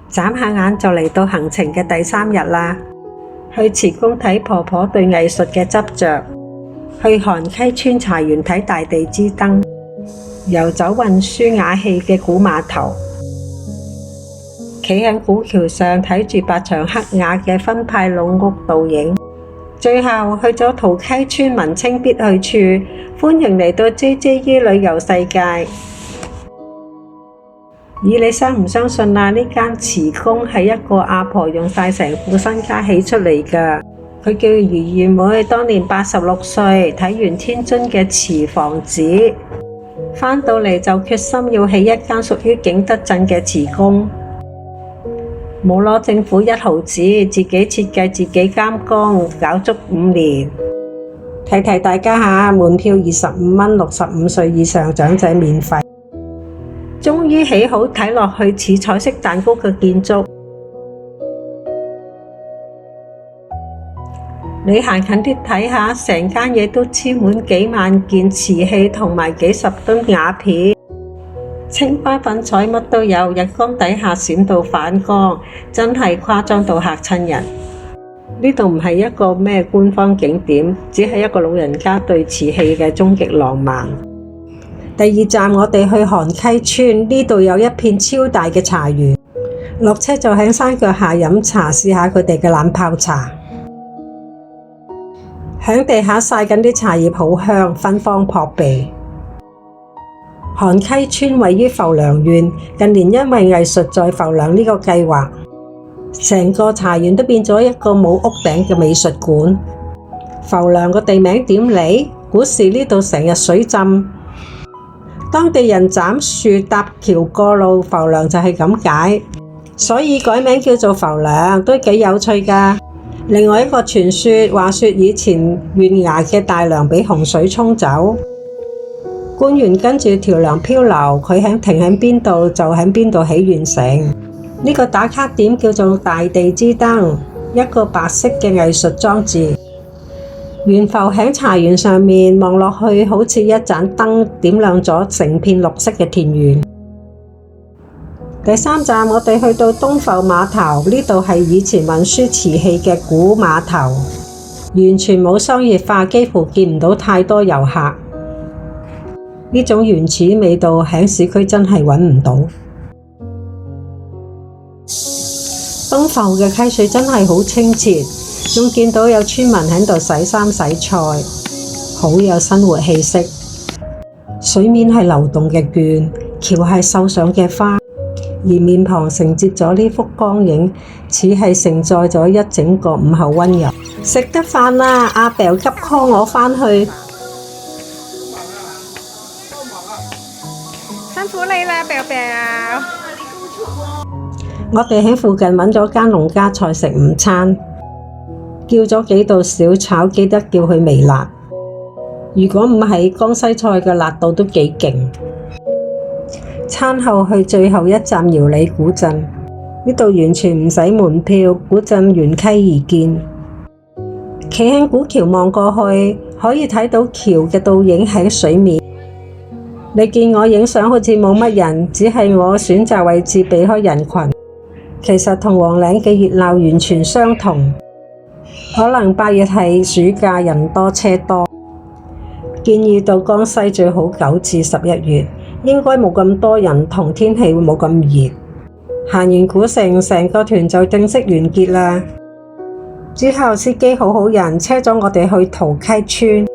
眨下眼就嚟到行程嘅第3日啦。去慈公睇婆婆對藝術嘅執着，去韓溪村茶園睇大地之燈，遊走運輸瓦器嘅古碼頭，企喺古橋上睇住白牆黑瓦嘅分派老屋倒影，最後去咗桃溪村文青必去處，歡迎嚟到 JJE 旅遊世界。以你相唔相信啊？呢間慈公係一個阿婆用晒成副身家起出嚟㗎。佢叫余二妹，當年86歲，睇完天津嘅慈房子，返到嚟就決心要起一間屬於景德鎮嘅慈公。冇攞政府1毫子，自己設計自己監工，搞足5年。提大家下，門票25蚊，65歲以上長者免費。終於起好，睇落去似彩色蛋糕嘅建築。你行近啲睇下，成間嘢都黐滿幾萬件瓷器同埋幾十噸瓦片，青花粉彩乜都有，日光底下閃到反光，真係誇張到嚇親人。呢度唔係一個咩官方景點，只係一個老人家對瓷器嘅終極浪漫。第2站我哋去韓溪村，呢度有一片超大嘅茶園，落車就喺山腳下飲茶，試下佢哋嘅冷泡茶。喺地下曬緊啲茶葉好香，芬芳撲鼻。韓溪村位於浮梁縣，近年因為藝術在浮梁呢個計劃，成個茶園都變咗一個冇屋頂嘅美術館。浮梁個地名點嚟？古時呢度成日水浸，當地人斬樹搭橋過路，浮梁就係咁解，所以改名叫做浮梁，都幾有趣㗎。另外一個傳說，話說以前縣衙嘅大梁俾洪水沖走，官員跟住條梁漂流，佢停喺邊度就喺邊度起縣城。呢個打卡點叫做大地之燈，一個白色嘅藝術裝置，懸浮喺茶園上面，望落去好似一盞燈點亮咗成片綠色嘅田園。第3站我哋去到東浮碼頭，呢度係以前運輸瓷器嘅古碼頭，完全冇商業化，幾乎見唔到太多遊客。呢種原始味道喺市區真係揾唔到。東浮嘅溪水真係好清澈，仲見到有村民喺度洗衫洗菜，好有生活氣息。水面係流動嘅絹，橋係繡上嘅花，而面龐承接咗呢幅光影，似係承載咗一整個午後溫柔。食得飯啦，阿 Bill 急 call 我返去。辛苦你啦，Bill。我哋喺附近揾咗間農家菜食午餐，叫咗幾道小炒，記得叫佢微辣。如果唔係江西菜嘅辣度都幾勁。餐後去最後一站瑤里古鎮，呢度完全唔使門票，古鎮沿溪而建。企喺古橋望過去，可以睇到橋嘅倒影喺水面。你見我影相好似冇乜人，只係我選擇位置避開人群。其實同黃嶺嘅熱鬧完全相同，可能8月係暑假，人多車多。建議到江西最好9至11月，應該冇咁多人，同天氣會冇咁熱。行完古城，成個團就正式完結啦。之後司機好人，車咗我哋去桃溪村，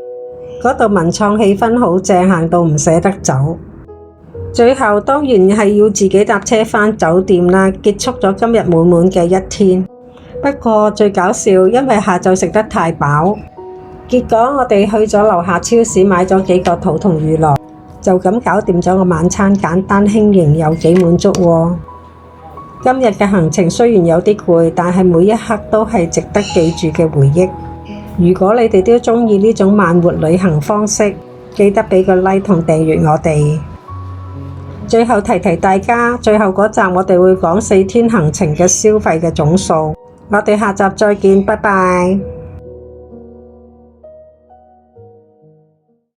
嗰度文創氣氛好正，行到唔捨得走。最後當然係要自己搭車返酒店啦，結束咗今日滿滿嘅一天。不過最搞笑，因為下晝食得太飽，結果我哋去咗樓下超市買咗幾個肚同娛樂，就咁搞掂咗個晚餐，簡單輕盈又幾滿足喎。今日嘅行程雖然有啲攰，但係每一刻都係值得記住嘅回憶。如果你哋都鍾意呢種慢活旅行方式，記得俾個 like 同訂閱我哋。最後提大家，最後嗰集我哋會講4天行程嘅消費嘅總數。我哋下集再見，拜拜。